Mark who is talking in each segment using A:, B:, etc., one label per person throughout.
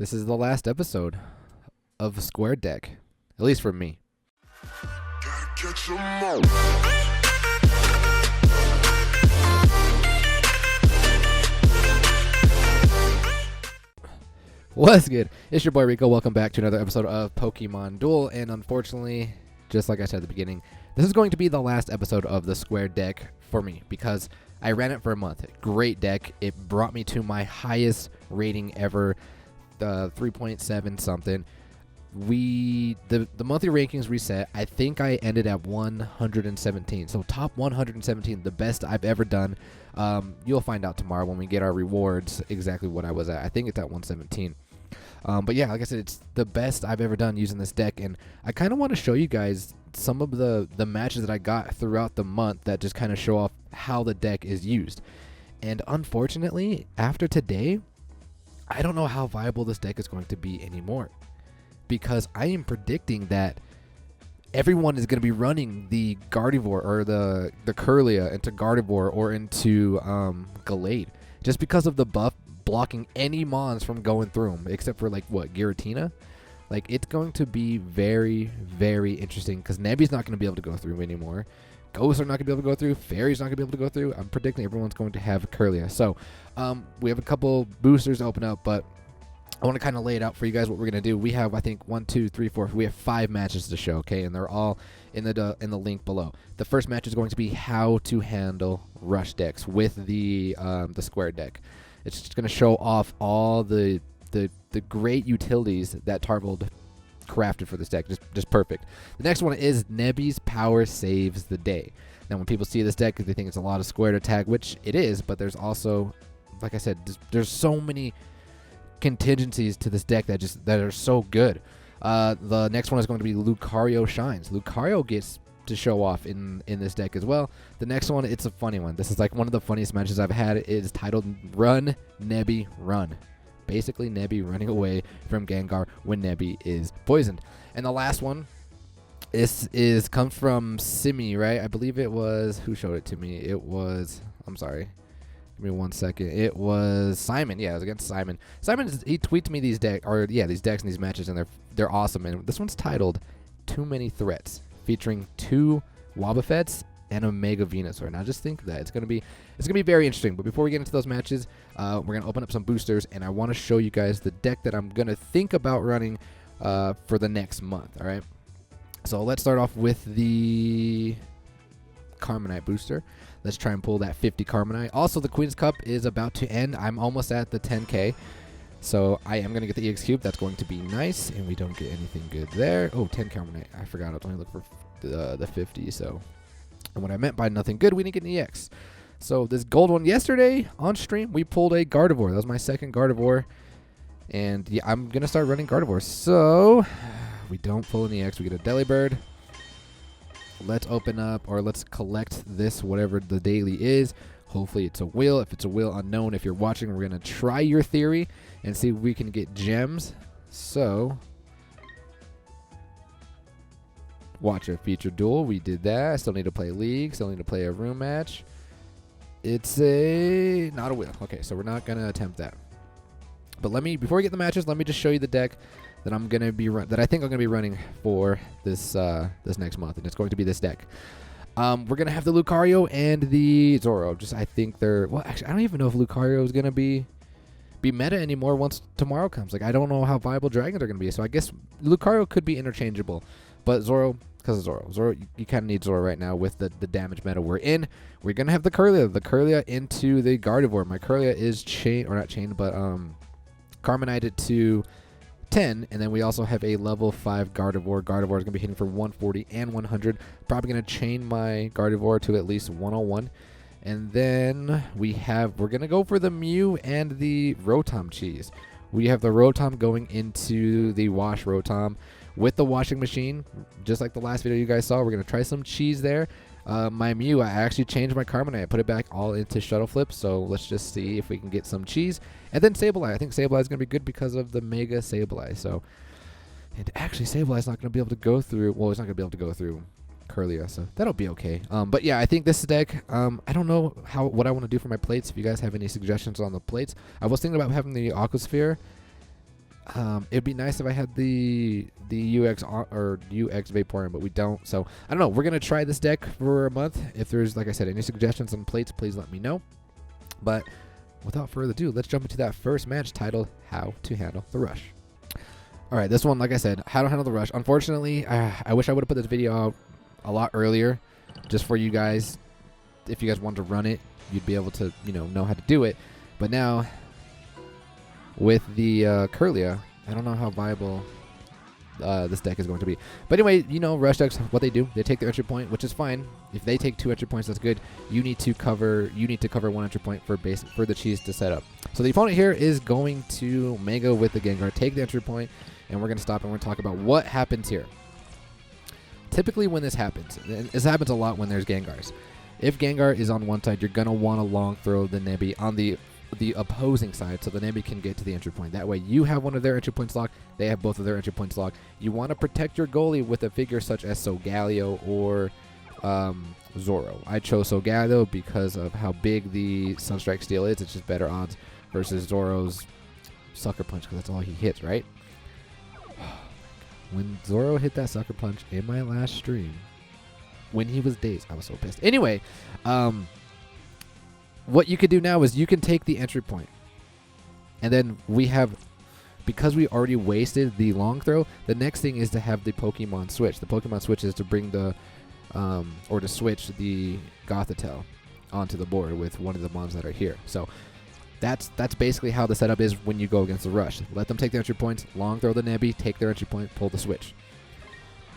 A: This is the last episode of the Square Deck, at least for me. What's good? It's your boy Rico. Welcome back to another episode of Pokemon Duel. And unfortunately, just like I said at the beginning, this is going to be the last episode of the Square Deck for me because I ran it for a month. Great deck. It brought me to my highest rating ever, 3.7 something. The monthly rankings reset. I think I ended at 117. So top 117, the best I've ever done. You'll find out tomorrow when we get our rewards exactly what I was at. I think it's at 117. But yeah, like I said, it's the best I've ever done using this deck, and I kind of want to show you guys some of the matches that I got throughout the month that just kind of show off how the deck is used. And unfortunately, after today, I don't know how viable this deck is going to be anymore, because I am predicting that everyone is going to be running the Gardevoir or the Kirlia into Gardevoir or into Gallade, just because of the buff blocking any mons from going through them, except for like what, Giratina. Like, it's going to be very, very interesting because Nebby's not going to be able to go through anymore. Ghosts are not going to be able to go through. Fairy's not going to be able to go through. I'm predicting everyone's going to have Kirlia. So we have a couple boosters to open up, but I want to kind of lay it out for you guys what we're going to do. We have, I think, 1, 2, 3, 4. We have 5 matches to show, okay? And they're all in the link below. The first match is going to be how to handle rush decks with the Square Deck. It's just going to show off all the great utilities that Tarvold crafted for this deck. Just perfect. The next one is Nebby's Power Saves the Day. Now, when people see this deck, they think it's a lot of squared attack, which it is, but there's also, like I said, there's so many contingencies to this deck that are so good. The next one is going to be Lucario Shines. Lucario gets to show off in this deck as well. The next one, it's a funny one. This is like one of the funniest matches I've had. It is titled Run, Nebby, Run. Basically, Nebby running away from Gengar when Nebby is poisoned. And the last one comes from Simi, right? I believe it was, who showed it to me? It was, I'm sorry. Give me 1 second. It was Simon. Yeah, it was against Simon. He tweets me these decks and these matches, and they're awesome. And this one's titled Too Many Threats, featuring 2 Wobbuffets and a Mega Venasuar. Now, just think that it's gonna be very interesting. But before we get into those matches, we're gonna open up some boosters, and I want to show you guys the deck that I'm gonna think about running for the next month. All right. So let's start off with the Carmenite booster. Let's try and pull that 50 Carmenite. Also, the Queen's Cup is about to end. I'm almost at the 10K. So I am going to get the EX Cube. That's going to be nice. And we don't get anything good there. Oh, 10 Carmenite. I forgot. I was only looking for the 50. So, and what I meant by nothing good, we didn't get an EX. So this gold one yesterday on stream, we pulled a Gardevoir. That was my second Gardevoir. And yeah, I'm going to start running Gardevoir. So we don't pull an EX. We get a Delibird. Let's open up, or let's collect this, whatever the daily is. Hopefully it's a wheel. If it's a wheel unknown, if you're watching, we're going to try your theory and see if we can get gems. So, watch a feature duel. We did that. I still need to play League. Still need to play a room match. It's not a wheel. Okay, so we're not going to attempt that. But before we get the matches, let me just show you the deck that I'm gonna be that I think I'm gonna be running for this next month, and it's going to be this deck. We're gonna have the Lucario and the Zoro. I think they're, well, actually, I don't even know if Lucario is gonna be meta anymore once tomorrow comes. Like, I don't know how viable dragons are gonna be, so I guess Lucario could be interchangeable, but Zoro, because of Zoro, you kind of need Zoro right now with the damage meta we're in. We're gonna have the Kirlia into the Gardevoir. My Kirlia is Carmenited to 10, and then we also have a level 5 Gardevoir. Gardevoir is going to be hitting for 140 and 100. Probably going to chain my Gardevoir to at least 101. And then we're going to go for the Mew and the Rotom cheese. We have the Rotom going into the Wash Rotom with the washing machine. Just like the last video you guys saw, we're going to try some cheese there. My Mew, I actually changed my Carmenite. I put it back all into Shuttle Flip, so let's just see if we can get some cheese. And then Sableye. I think Sableye is going to be good because of the Mega Sableye. So, and actually Sableye is not going to be able to go through, well, it's not going to be able to go through Kirlia, so that'll be okay. But yeah, I think this deck, I don't know what I want to do for my plates. If you guys have any suggestions on the plates. I was thinking about having the Aquasphere It'd be nice if I had the UX or UX Vaporeon, but we don't. So I don't know. We're gonna try this deck for a month. If there's, like I said, any suggestions on plates, please let me know. But without further ado, let's jump into that first match titled "How to Handle the Rush." All right, this one, like I said, how to handle the rush. Unfortunately, I wish I would have put this video out a lot earlier, just for you guys. If you guys wanted to run it, you'd be able to, know how to do it. But now, with the Kirlia, I don't know how viable this deck is going to be. But anyway, rush decks, what they do, they take their entry point, which is fine. If they take 2 entry points, that's good. You need to cover 1 entry point for the cheese to set up. So the opponent here is going to Mega with the Gengar, take the entry point, and we're going to stop and we're going to talk about what happens here. Typically when this happens, and this happens a lot when there's Gengars. If Gengar is on one side, you're going to want to long throw the Nebby on the opposing side so the Nebby can get to the entry point. That way you have one of their entry points locked, they have both of their entry points locked. You want to protect your goalie with a figure such as Solgaleo or Zoro. I chose Solgaleo because of how big the Sunstrike Steel is. It's just better odds versus Zoro's Sucker Punch because that's all he hits, right? When Zoro hit that Sucker Punch in my last stream, when he was dazed, I was so pissed. Anyway, what you could do now is you can take the entry point. And then we have, because we already wasted the long throw, the next thing is to have the Pokemon switch. The Pokemon switch is to bring the, or to switch the Gothitelle onto the board with one of the mons that are here. So that's basically how the setup is when you go against the rush. Let them take their entry points, long throw the Nebby, take their entry point, pull the switch.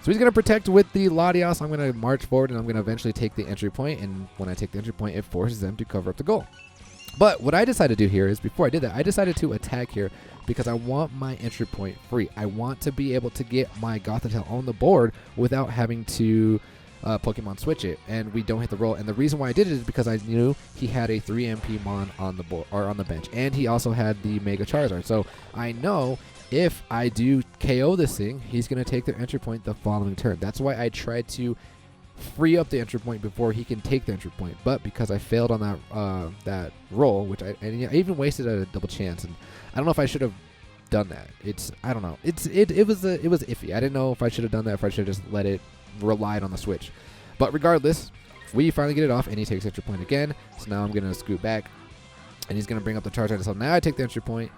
A: So he's going to protect with the Latios. I'm going to march forward, and I'm going to eventually take the entry point. And when I take the entry point, it forces them to cover up the goal. But what I decided to do here is, before I did that, I decided to attack here because I want my entry point free. I want to be able to get my Gothitelle on the board without having to Pokemon switch it, and we don't hit the roll. And the reason why I did it is because I knew he had a 3 MP Mon on the board or on the bench, and he also had the Mega Charizard. So I know if I do KO this thing, he's going to take their entry point the following turn. That's why I tried to free up the entry point before he can take the entry point. But because I failed on that roll, which I even wasted a double chance, and I don't know if I should have done that. I don't know. It was iffy. I didn't know if I should have done that, if I should have just let it relied on the switch. But regardless, we finally get it off, and he takes entry point again. So now I'm going to scoot back, and he's going to bring up the Charizard. So now I take the entry point,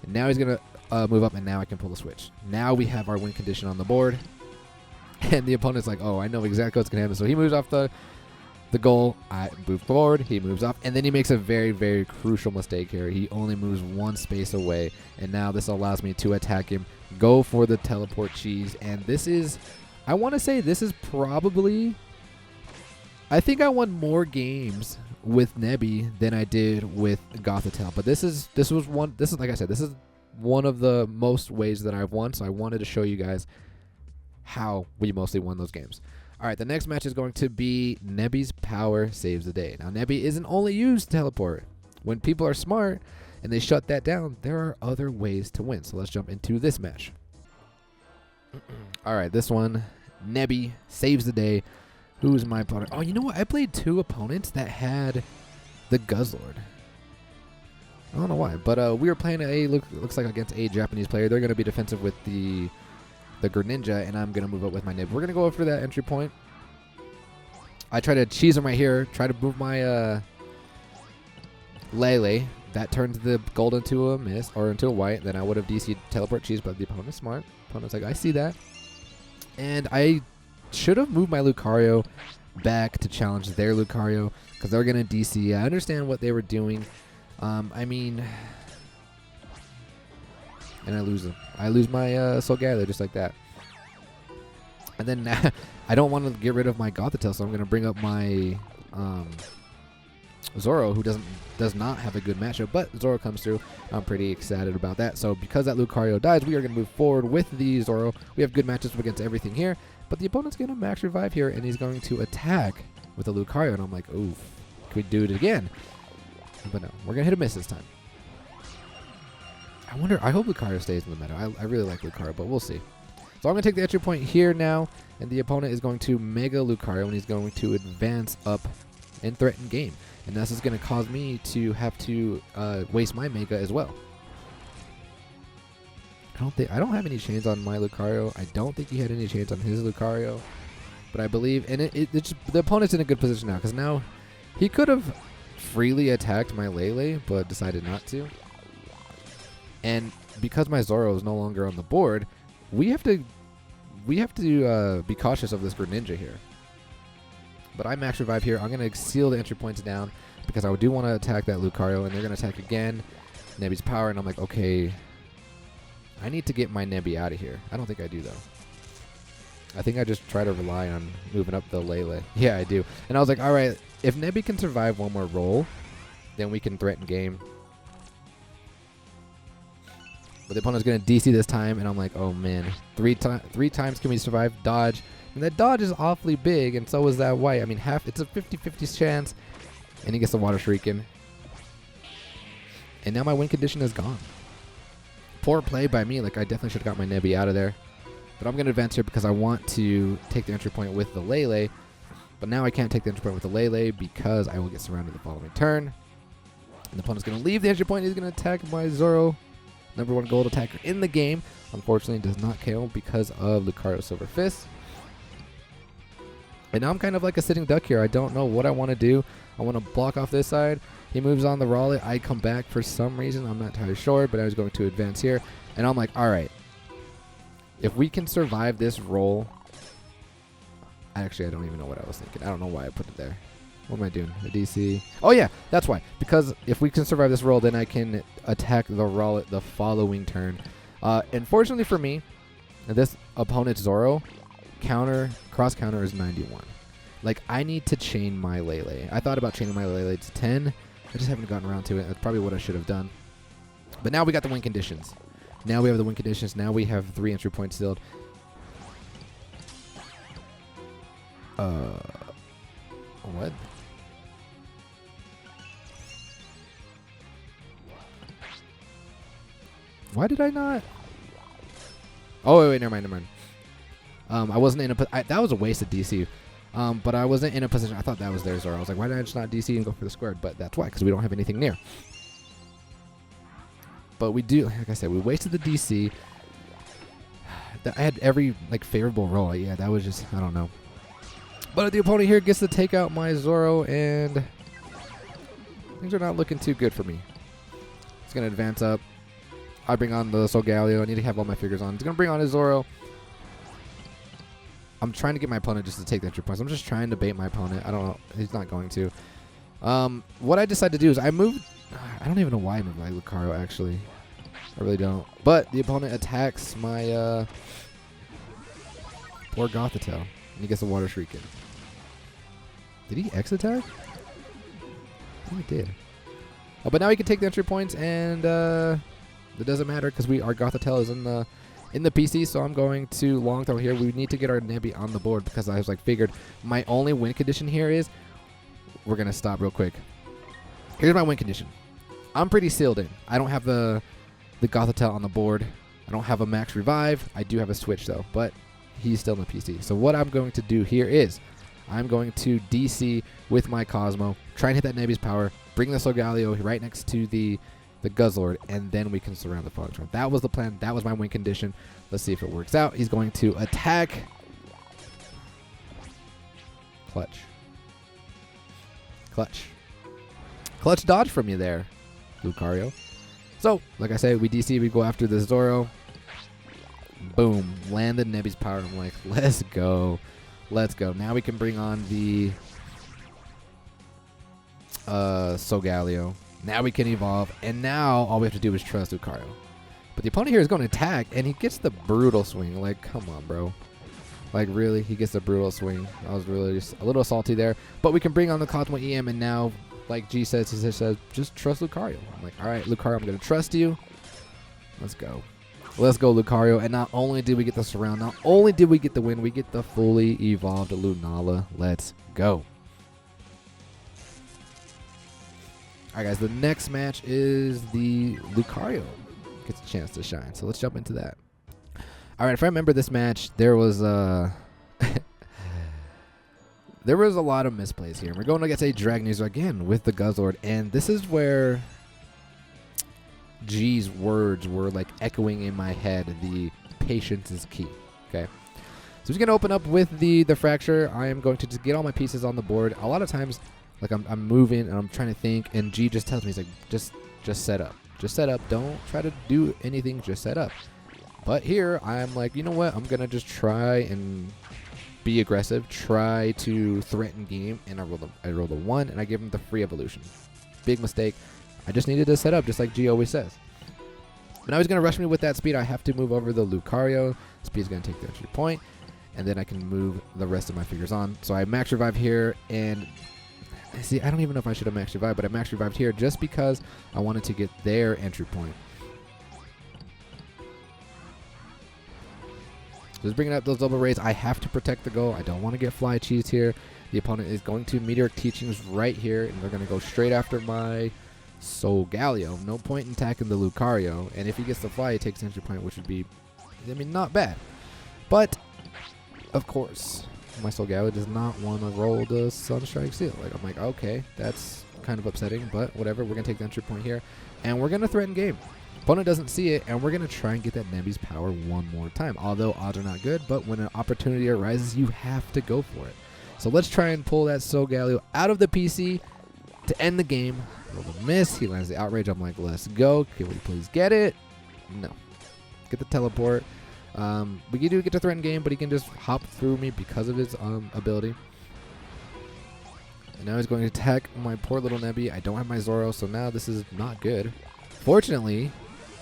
A: and now he's going to move up, and now I can pull the switch. Now we have our win condition on the board, and the opponent's like, oh, I know exactly what's going to happen. So he moves off the goal. I move forward. He moves up, and then he makes a very, very crucial mistake here. He only moves 1 space away, and now this allows me to attack him, go for the teleport cheese, and this is, I want to say this is probably, I think I won more games with Nebby than I did with Gothitelle. But this is like I said, this is one of the most ways that I've won, so I wanted to show you guys how we mostly won those games. All right, the next match is going to be Nebby's Power Saves the Day. Now, Nebby isn't only used to teleport. When people are smart and they shut that down, there are other ways to win. So let's jump into this match. All right, this one, Nebby saves the day. Who's my opponent? Oh, you know what? I played 2 opponents that had the Guzzlord. I don't know why, but we were playing looks like against a Japanese player. They're going to be defensive with the Greninja, and I'm going to move up with my Nib. We're going to go for that entry point. I try to cheese him right here, try to move my Lele. That turns the gold into a miss, or into a white. Then I would have DC'd teleport cheese, but the opponent's smart. Opponent's like, I see that. And I should have moved my Lucario back to challenge their Lucario, because they're going to DC. I understand what they were doing. I mean, and I lose them. I lose my Solgaleo just like that. And then I don't want to get rid of my Gothitelle, so I'm going to bring up my Zoro, who does not have a good matchup, but Zoro comes through. I'm pretty excited about that. So because that Lucario dies, we are going to move forward with the Zoro. We have good matchups against everything here, but the opponent's going to max revive here, and he's going to attack with the Lucario, and I'm like, oof, can we do it again? But no, we're going to hit a miss this time. I hope Lucario stays in the meta. I really like Lucario, but we'll see. So I'm going to take the entry point here now, and the opponent is going to Mega Lucario, and he's going to advance up and threaten game. And this is going to cause me to have to waste my Mega as well. I don't have any chains on my Lucario. I don't think he had any chains on his Lucario. But I believe, and it's just, the opponent's in a good position now, because now he could have freely attacked my Lele, but decided not to. And because my Zoro is no longer on the board, we have to be cautious of this Greninja here. But I max revive here. I'm going to seal the entry points down because I do want to attack that Lucario, and they're going to attack again. Nebby's power, and I'm like, okay, I need to get my Nebby out of here. I don't think I do, though. I think I just try to rely on moving up the Lele. Yeah, I do. And I was like, all right, if Nebby can survive one more roll, then we can threaten game. But the opponent's going to DC this time, and I'm like, oh, man. Three times can we survive dodge? And that dodge is awfully big, and so is that white. I mean, it's a 50-50 chance, and he gets the Water Shrieking. And now my win condition is gone. Poor play by me. Like, I definitely should have got my Nebby out of there. But I'm going to advance here because I want to take the entry point with the Lele. But now I can't take the entry point with the Lele because I will get surrounded the following turn. And the opponent's going to leave the entry point. He's going to attack my Zoro. #1 gold attacker in the game. Unfortunately, does not KO because of Lucario Silver Fist. And now I'm kind of like a sitting duck here. I don't know what I want to do. I want to block off this side. He moves on the Raleigh. I come back for some reason. I'm not entirely sure, but I was going to advance here. And I'm like, all right. If we can survive this roll. Actually, I don't even know what I was thinking. I don't know why I put it there. What am I doing? The DC. Oh, yeah. That's why. Because if we can survive this roll, then I can attack the Raleigh the following turn. Unfortunately for me, this opponent's Zoro cross counter is 91. Like, I need to chain my Lele. I thought about chaining my Lele to 10. I just haven't gotten around to it. That's probably what I should have done. But now we got the win conditions. Now we have the win conditions. Now we have 3 entry points sealed. What? Why did I not? Oh, wait, never mind. I wasn't in a... that was a waste of DC. But I wasn't in a position... I thought that was their Zoro. I was like, why did I just not DC and go for the squared? But that's why, because we don't have anything near. But we do... Like I said, we wasted the DC. I had every, like, favorable roll. Yeah, that was just... I don't know. But the opponent here gets to take out my Zoro, and... things are not looking too good for me. He's going to advance up. I bring on the Solgaleo. I need to have all my figures on. He's going to bring on his Zoro. I'm trying to get my opponent just to take the entry points. I'm just trying to bait my opponent. I don't know. He's not going to. What I decided to do is I moved... I don't even know why I moved my Lucario, actually. I really don't. But the opponent attacks my poor Gothitelle. And he gets a Water Shrieking. Did he X-attack? I think he did. Oh, but now he can take the entry points, and it doesn't matter because our Gothitelle is in the PC, so I'm going to long throw here. We need to get our Nebby on the board because I was like figured my only win condition here is we're going to stop real quick. Here's my win condition. I'm pretty sealed in. I don't have the Gothitelle on the board. I don't have a max revive. I do have a switch though, but he's still in the PC. So what I'm going to do here is I'm going to DC with my Cosmo, try and hit that Nebby's power, bring the Solgaleo right next to the Guzzlord, and then we can surround the following turn. That was the plan. That was my win condition. Let's see if it works out. He's going to attack. Clutch. Clutch dodge from you there, Lucario. So, like I said, we DC, we go after the Zoro. Boom. Landed Nebby's power. I'm like, let's go. Let's go. Now we can bring on the Solgaleo. Now we can evolve, and now all we have to do is trust Lucario. But the opponent here is going to attack, and he gets the brutal swing. Like, come on, bro. Like, really? He gets the brutal swing. I was really just a little salty there. But we can bring on the Cosmo EM, and now, like G says, he says, just trust Lucario. I'm like, all right, Lucario, I'm going to trust you. Let's go. Let's go, Lucario. And not only did we get the surround, not only did we get the win, we get the fully evolved Lunala. Let's go. Alright guys, the next match is the Lucario gets a chance to shine. So let's jump into that. Alright, if I remember this match, there was there was a lot of misplays here. We're going against a Dragonator again with the Guzzlord, and this is where G's words were like echoing in my head. The patience is key. Okay. So he's going to open up with the fracture. I am going to just get all my pieces on the board. A lot of times, like I'm moving and I'm trying to think, and G just tells me, he's like, just set up. Just set up. Don't try to do anything. Just set up. But here, I'm like, you know what? I'm going to just try and be aggressive. Try to threaten game. And I roll the 1, and I give him the free evolution. Big mistake. I just needed to set up, just like G always says. But now he's going to rush me with that speed. I have to move over the Lucario. Speed's going to take the entry point. And then I can move the rest of my figures on. So I max revive here, and see, I don't even know if I should have max revived, but I max revived here just because I wanted to get their entry point. Just bringing up those double rays. I have to protect the goal. I don't want to get fly cheese here. The opponent is going to Meteoric Teachings right here, and they're going to go straight after my Solgaleo. No point in attacking the Lucario, and if he gets the fly, he takes entry point, which would be, I mean, not bad. But, of course, my Solgaleo does not want to roll the Sunstrike Seal. Like, I'm like, okay, that's kind of upsetting, but whatever. We're going to take the entry point here, and we're going to threaten game. Opponent doesn't see it, and we're going to try and get that Nebby's power one more time. Although odds are not good, but when an opportunity arises, you have to go for it. So let's try and pull that Solgaleo out of the PC to end the game. Roll the miss. He lands the Outrage. I'm like, let's go. Can we please get it? No. Get the teleport. We do get to threaten game, but he can just hop through me because of his ability. And now he's going to attack my poor little Nebby. I don't have my Zoro, so now this is not good. Fortunately,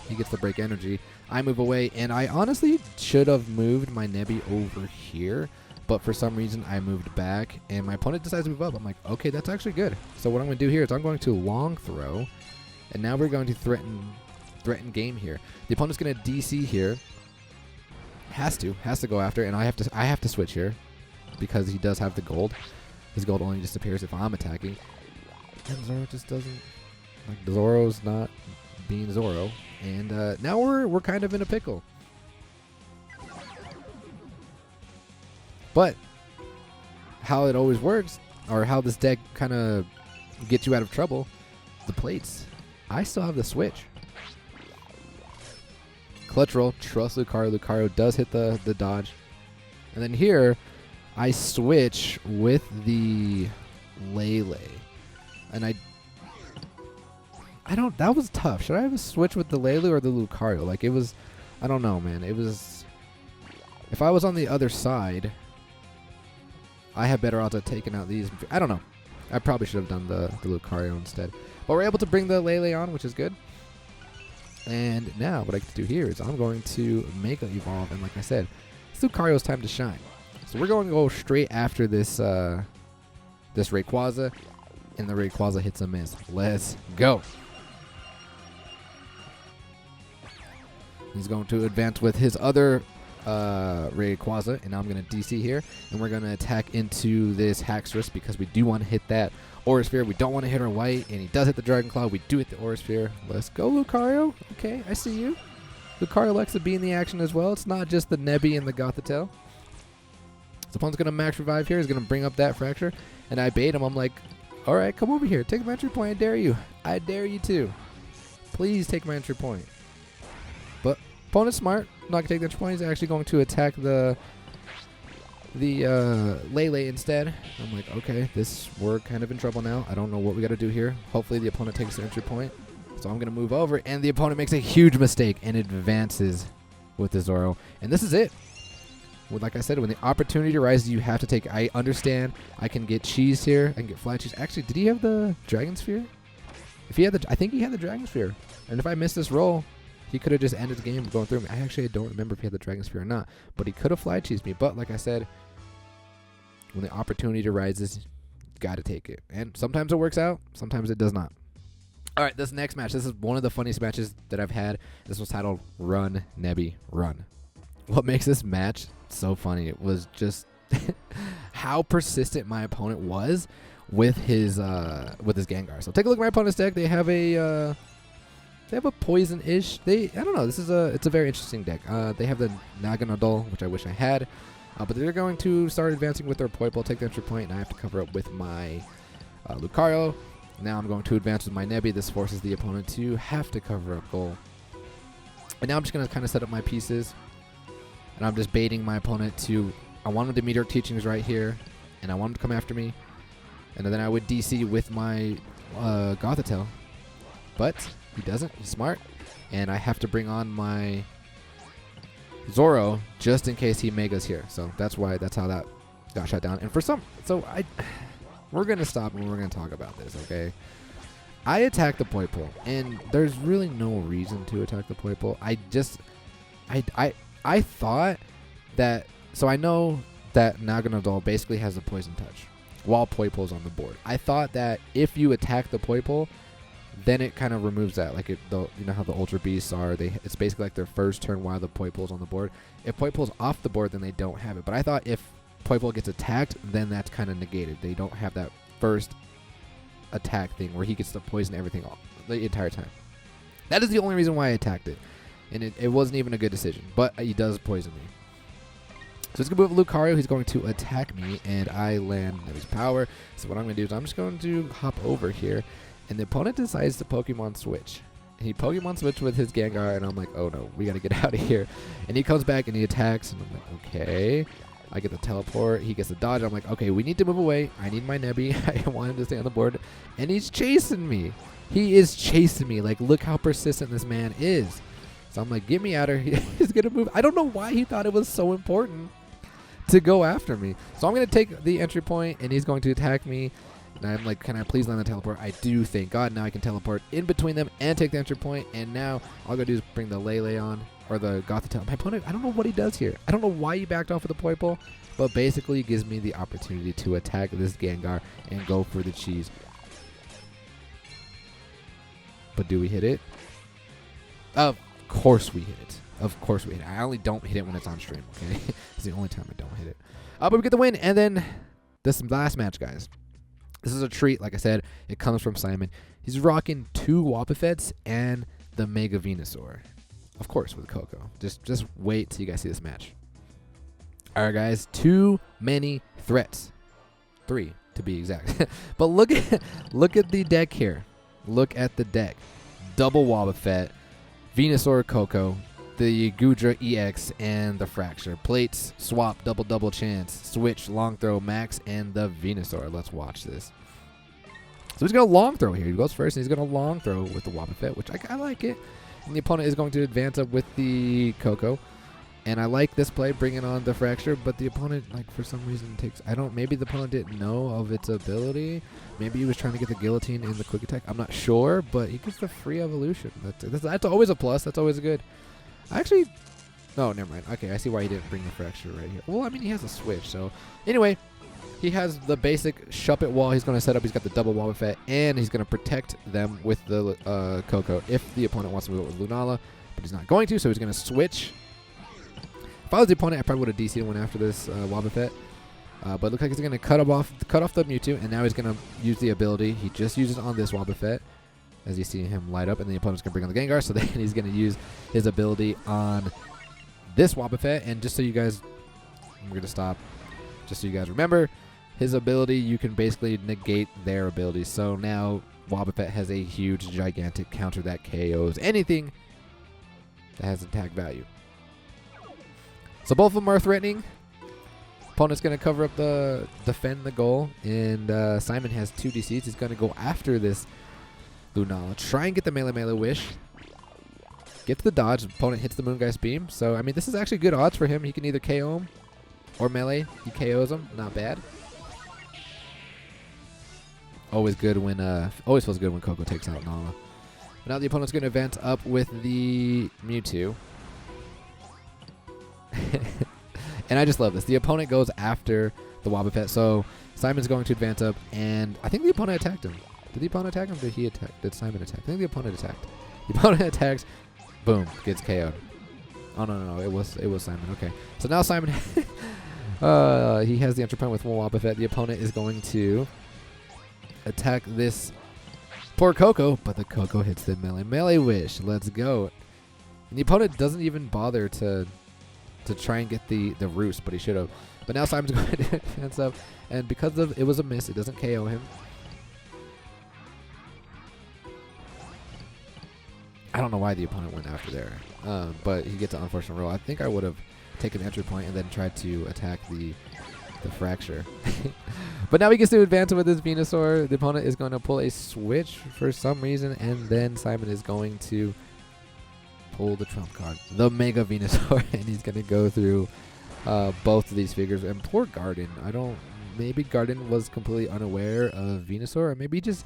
A: he gets the break energy. I move away, and I honestly should have moved my Nebby over here, but for some reason I moved back, and my opponent decides to move up. I'm like, okay, that's actually good. So what I'm going to do here is I'm going to long throw, and now we're going to threaten game here. The opponent's going to DC here. Has to go after, and I have to switch here because he does have the gold. His gold only disappears if I'm attacking, and Zoro just doesn't. Like, Zoro's not being Zoro, and now we're kind of in a pickle. But how it always works, or how this deck kind of gets you out of trouble, the plates. I still have the switch. Clutch roll, trust Lucario. Lucario does hit the dodge. And then here, I switch with the Lele. And that was tough. Should I have a switch with the Lele or the Lucario? Like, it was, I don't know, man. It was, if I was on the other side, I have better odds of taking out these. I don't know. I probably should have done the Lucario instead. But we're able to bring the Lele on, which is good. And now what I get to do here is I'm going to Mega Evolve, and like I said, it's Lucario's time to shine. So we're going to go straight after this this Rayquaza, and the Rayquaza hits a miss. Let's go. He's going to advance with his other Rayquaza, and now I'm going to DC here, and we're going to attack into this Haxorus because we do want to hit that Aura Sphere. We don't want to hit our white, and he does hit the Dragon Claw. We do hit the Aura Sphere. Let's go, Lucario. Okay, I see you. Lucario likes to be in the action as well. It's not just the Nebby and the Gothitelle. So opponent's going to max revive here. He's going to bring up that Fracture, and I bait him. I'm like, all right, come over here. Take my entry point. I dare you. I dare you to. Please take my entry point. But opponent's smart. Not going to take the entry point. He's actually going to attack the Lele instead. I'm like, okay, we're kind of in trouble now. I don't know what we got to do here. Hopefully the opponent takes the entry point. So I'm going to move over, and the opponent makes a huge mistake and advances with the Zoro. And this is it. Well, like I said, when the opportunity arises, you have to take. I understand. I can get cheese here. I can get fly cheese. Actually, did he have the Dragon Sphere? If he had I think he had the Dragon Sphere. And if I missed this roll, he could have just ended the game going through me. I actually don't remember if he had the Dragon Sphere or not. But he could have fly cheesed me. But like I said, when the opportunity arises, you got to take it. And sometimes it works out. Sometimes it does not. All right, this next match. This is one of the funniest matches that I've had. This was titled Run, Nebby, Run. What makes this match so funny, it was just how persistent my opponent was with his Gengar. So take a look at my opponent's deck. They have a poison-ish. I don't know. It's a very interesting deck. They have the Naganadol, which I wish I had, but they're going to start advancing with their Poipole, take the entry point, and I have to cover up with my Lucario. Now I'm going to advance with my Nebby. This forces the opponent to have to cover up goal. And now I'm just going to kind of set up my pieces. And I'm just baiting my opponent to... I want him to Meteoric Teachings right here. And I want him to come after me. And then I would DC with my Gothitelle. But he doesn't. He's smart. And I have to bring on my Zoro just in case he Megas here. So that's how that got shut down. And for some... We're going to stop and we're going to talk about this, okay? I attacked the Poipole, and there's really no reason to attack the Poipole. I thought that... So I know that Naganadol basically has a Poison Touch while Poipole's on the board. I thought that if you attack the Poipole, then it kind of removes that. Like, you know how the Ultra Beasts are? It's basically like their first turn while the Poipole's on the board. If Poipole's off the board, then they don't have it. But I thought if Poipole gets attacked, then that's kind of negated. They don't have that first attack thing where he gets to poison everything all the entire time. That is the only reason why I attacked it. And it wasn't even a good decision. But he does poison me. So it's going to move Lucario. He's going to attack me, and I land Nebby's power. So what I'm going to do is I'm just going to hop over here, and the opponent decides to Pokemon Switch. And he Pokemon Switch with his Gengar, and I'm like, oh no, we got to get out of here. And he comes back and he attacks, and I'm like, okay. I get the teleport. He gets the dodge. I'm like, okay, we need to move away. I need my Nebby. I want him to stay on the board. And he's chasing me. He is chasing me. Like, look how persistent this man is. So I'm like, get me out of here. He's going to move. I don't know why he thought it was so important to go after me. So I'm going to take the entry point, and he's going to attack me. And I'm like, can I please land the teleport? I do, thank God. Now I can teleport in between them and take the entry point. And now all I got to do is bring the Lele on. Or the Gothitelle. My opponent, I don't know what he does here. I don't know why he backed off with the Poipole, but basically gives me the opportunity to attack this Gengar and go for the cheese. But do we hit it? Of course we hit it. Of course we hit it. I only don't hit it when it's on stream, okay? It's the only time I don't hit it. But we get the win, and then this last match, guys. This is a treat, like I said. It comes from Simon. He's rocking 2 Wobbuffets and the Mega Venusaur. Of course, with Coco. Just wait till you guys see this match. All right, guys. Too many threats. 3, to be exact. But look at the deck here. Look at the deck. Double Wobbuffet, Venusaur, Coco, the Gudra EX, and the Fracture. Plates, swap, double chance, switch, long throw, max, and the Venusaur. Let's watch this. So he's going to long throw here. He goes first, and he's going to long throw with the Wobbuffet, which I like it. And the opponent is going to advance up with the Coco. And I like this play, bringing on the Fracture, but the opponent, like, for some reason takes... maybe the opponent didn't know of its ability. Maybe he was trying to get the Guillotine in the Quick Attack. I'm not sure, but he gets the free evolution. That's always a plus. That's always good. Actually... No, never mind. Okay, I see why he didn't bring the Fracture right here. Well, I mean, he has a switch, so... Anyway, he has the basic Shuppet wall he's going to set up. He's got the double Wobbuffet, and he's going to protect them with the Coco if the opponent wants to move it with Lunala. But he's not going to, so he's going to switch. If I was the opponent, I probably would have DC'd one after this Wobbuffet. But it looks like he's going to cut off the Mewtwo, and now he's going to use the ability. He just uses on this Wobbuffet, as you see him light up, and the opponent's going to bring on the Gengar, so then he's going to use his ability on this Wobbuffet. And just so you guys, I'm going to stop, just so you guys remember, his ability, you can basically negate their ability. So now Wobbuffet has a huge, gigantic counter that KOs anything that has attack value. So both of them are threatening. Opponent's going to cover up defend the goal. And Simon has 2 DCs. He's going to go after this Lunala. Try and get the melee wish. Get to the dodge. Opponent hits the Moongeist Beam. So, I mean, this is actually good odds for him. He can either KO him or melee. He KOs him. Not bad. Always good when, always feels good when Coco takes out Nala. But now the opponent's going to advance up with the Mewtwo. And I just love this. The opponent goes after the Wobbuffet. So Simon's going to advance up, and I think the opponent attacked him. Did the opponent attack him? Did he attack? Did Simon attack? I think the opponent attacked. The opponent attacks. Boom. Gets KO'd. Oh, no. It was Simon. Okay. So now Simon, he has the entry point with one Wobbuffet. The opponent is going to attack this poor Coco, but the Coco hits the melee wish. Let's go. And the opponent doesn't even bother to try and get the roost, but he should have. But now Simon's going to advance up, and because it was a miss, it doesn't KO him. I don't know why the opponent went after there, but he gets an unfortunate roll. I think I would have taken the entry point and then tried to attack the fracture. But now he gets to advance with his Venusaur. The opponent is going to pull a switch for some reason, and then Simon is going to pull the trump card, the Mega Venusaur, and he's going to go through both of these figures. And poor Garden, maybe Garden was completely unaware of Venusaur, or maybe he just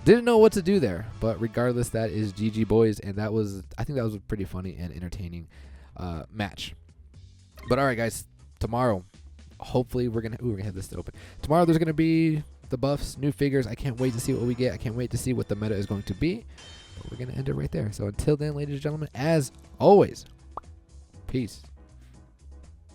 A: didn't know what to do there. But regardless, that is GG boys, and I think that was a pretty funny and entertaining match. But all right, guys, tomorrow, hopefully we're gonna have this open. Tomorrow there's gonna be the buffs, new figures. I can't wait to see what we get. I can't wait to see what the meta is going to be. But we're gonna end it right there. So until then, ladies and gentlemen, as always, peace.